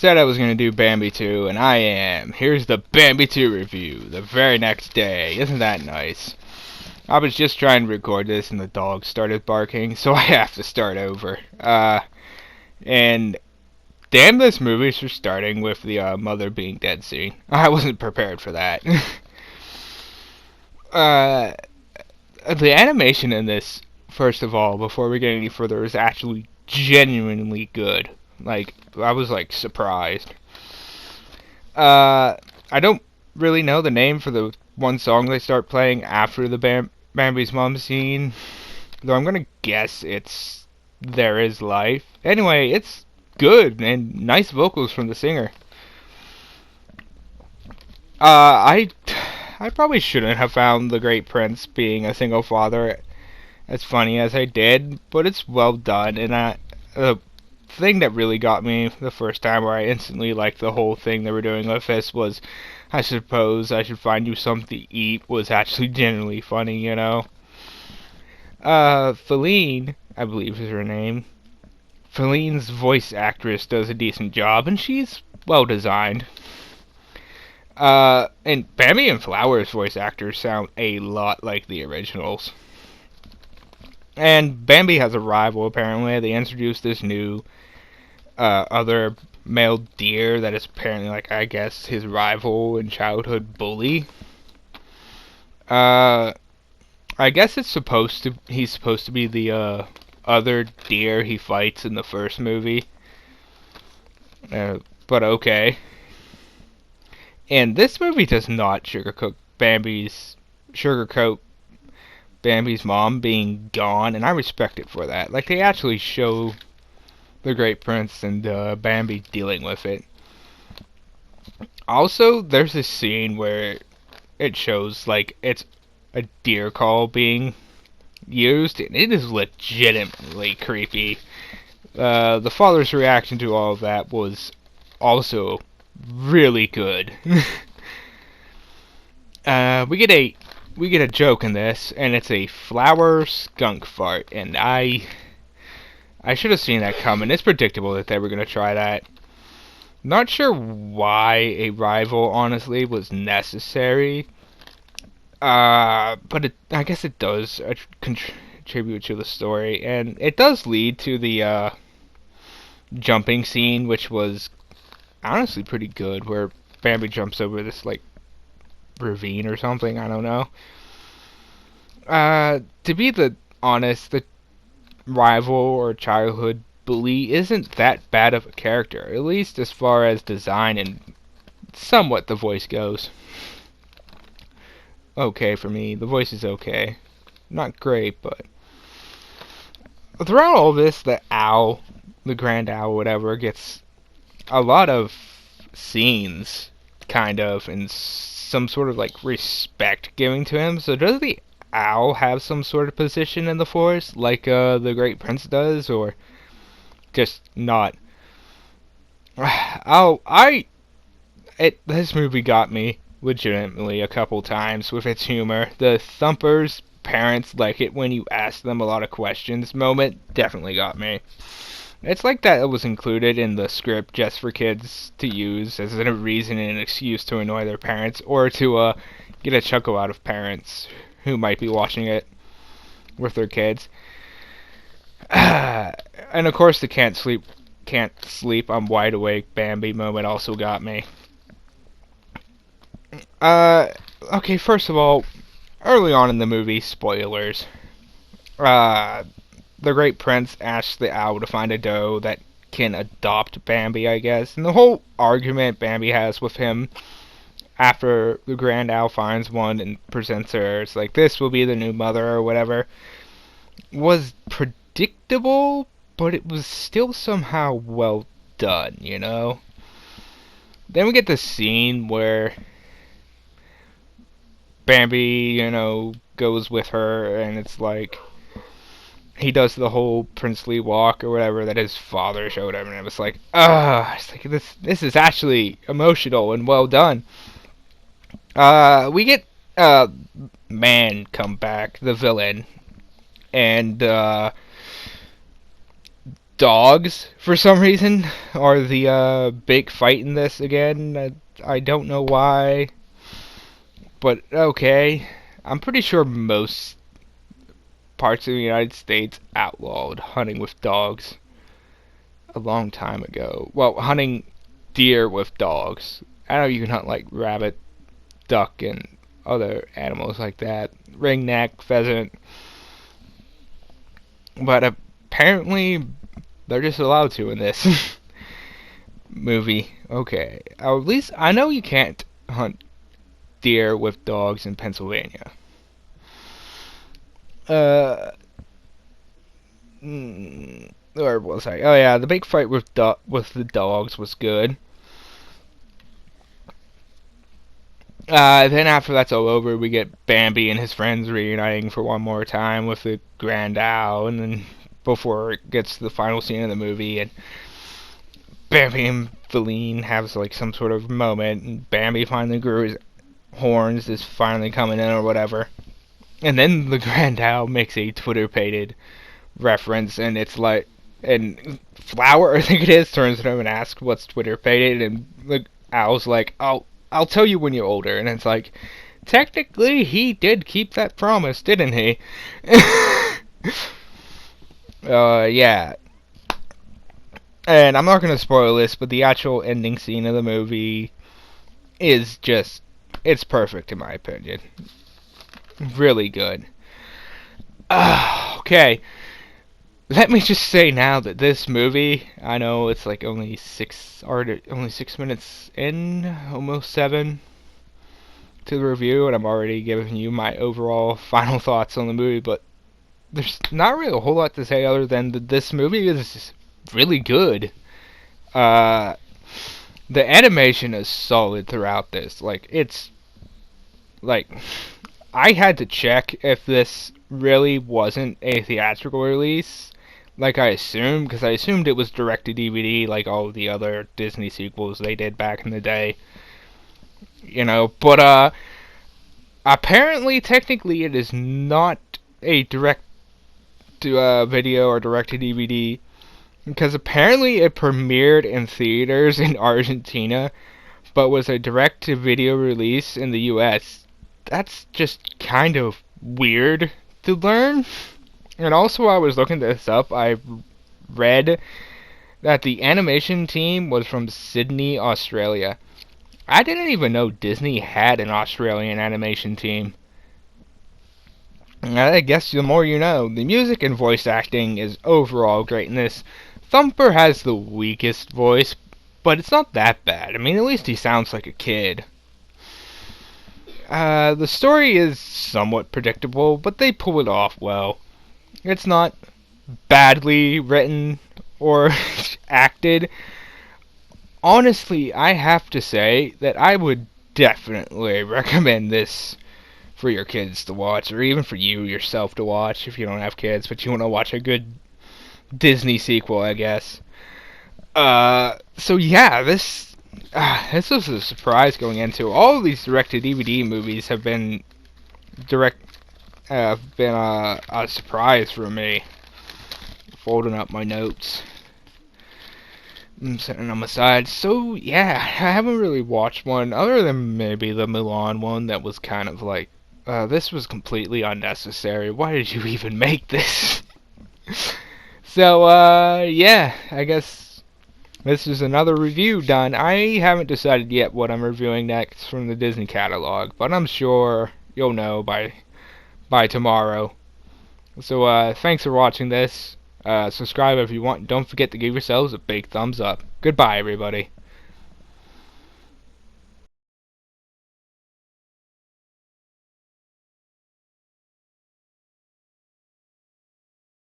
said I was going to do Bambi 2, and I am. Here's the Bambi 2 review, the very next day. Isn't that nice? I was just trying to record this, and the dog started barking, so I have to start over. And damn this movie for starting with the mother being dead scene. I wasn't prepared for that. The animation in this, first of all, before we get any further, is actually genuinely good. Like, I was, like, surprised. I don't really know the name for the one song they start playing after the Bambi's mom scene, though I'm gonna guess it's There Is Life. Anyway, it's good, and nice vocals from the singer. I probably shouldn't have found The Great Prince being a single father as funny as I did, but it's well done, and the thing that really got me the first time, where I instantly liked the whole thing they were doing with this, was I suppose I should find you something to eat, was actually genuinely funny, you know. Feline, I believe is her name. Feline's voice actress does a decent job, and she's well designed. And Bambi and Flower's voice actors sound a lot like the originals. And Bambi has a rival, apparently. They introduced this new other male deer that is apparently, like, I guess, his rival and childhood bully. I guess he's supposed to be the other deer he fights in the first movie. But okay. And this movie does not sugarcoat Bambi's mom being gone, and I respect it for that. Like, they actually show the Great Prince and Bambi dealing with it. Also, there's this scene where it shows, like, it's a deer call being used, and it is legitimately creepy. The father's reaction to all of that was also really good. We get a joke in this, and it's a flower skunk fart, and I should have seen that coming. It's predictable that they were going to try that. Not sure why a rival, honestly, was necessary. But I guess it does contribute to the story, and it does lead to the jumping scene, which was honestly pretty good, where Bambi jumps over this, like, ravine or something, I don't know. To be honest, the rival or childhood bully isn't that bad of a character, at least as far as design and somewhat the voice goes. Okay for me, the voice is okay. Not great, but throughout all this, the grand owl, whatever, gets a lot of scenes, kind of, and some sort of, like, respect given to him. So does the owl have some sort of position in the forest, like the Great Prince does, or just not? This movie got me legitimately a couple times with its humor. The Thumper's parents like it when you ask them a lot of questions moment definitely got me. It's like that it was included in the script just for kids to use as a reason and an excuse to annoy their parents, or to get a chuckle out of parents who might be watching it with their kids. And of course the can't sleep, I'm wide awake Bambi moment also got me. Okay, first of all, early on in the movie, spoilers. The Great Prince asks the owl to find a doe that can adopt Bambi, I guess. And the whole argument Bambi has with him after the Grand Owl finds one and presents her, it's like, this will be the new mother or whatever, was predictable, but it was still somehow well done, you know? Then we get the scene where Bambi, you know, goes with her, and it's like, he does the whole princely walk or whatever that his father showed him, and it was like, it's like, this is actually emotional and well done. We get Man come back, the villain, and dogs, for some reason, are the big fight in this again. I don't know why, but okay. I'm pretty sure most parts of the United States outlawed hunting with dogs a long time ago. Well, hunting deer with dogs. I know you can hunt like rabbit, duck, and other animals like that. Ringneck, pheasant. But apparently, they're just allowed to in this movie. Okay. At least I know you can't hunt deer with dogs in Pennsylvania. Uh, where was I? Oh yeah, the big fight with the dogs was good. Then after that's all over, we get Bambi and his friends reuniting for one more time with the Grand Owl, and then before it gets to the final scene of the movie, and Bambi and Feline has like some sort of moment, and Bambi finally grew his horns, is finally coming in or whatever. And then the Grand Owl makes a Twitter-pated reference, and it's like, and Flower, I think it is, turns to him and asks what's Twitter-pated, and the Owl's like, oh, I'll tell you when you're older. And it's like, technically, he did keep that promise, didn't he? Yeah. And I'm not going to spoil this, but the actual ending scene of the movie is just, it's perfect in my opinion. Really good. Okay. Let me just say now that this movie, I know it's like only 6 minutes in, almost 7 to the review, and I'm already giving you my overall final thoughts on the movie, but there's not really a whole lot to say other than that this movie is really good. The animation is solid throughout this. Like, it's like, I had to check if this really wasn't a theatrical release, like I assumed, because I assumed it was direct to DVD, like all the other Disney sequels they did back in the day. You know, but apparently, technically, it is not a direct to video or direct to DVD, because apparently it premiered in theaters in Argentina, but was a direct to video release in the US. That's just kind of weird to learn. And also, I was looking this up. I read that the animation team was from Sydney, Australia. I didn't even know Disney had an Australian animation team. I guess the more you know. The music and voice acting is overall great in this. Thumper has the weakest voice, but it's not that bad. I mean, at least he sounds like a kid. The story is somewhat predictable, but they pull it off well. It's not badly written or acted. Honestly, I have to say that I would definitely recommend this for your kids to watch, or even for you yourself to watch if you don't have kids, but you want to watch a good Disney sequel, I guess. So yeah, this was a surprise going into. All of these direct-to-DVD movies have been a surprise for me. Folding up my notes. I'm setting them aside. So, yeah, I haven't really watched one, other than maybe the Mulan one that was kind of like, this was completely unnecessary. Why did you even make this? So, yeah, I guess this is another review done. I haven't decided yet what I'm reviewing next from the Disney catalog, but I'm sure you'll know by tomorrow. So, thanks for watching this. Subscribe if you want. Don't forget to give yourselves a big thumbs up. Goodbye, everybody.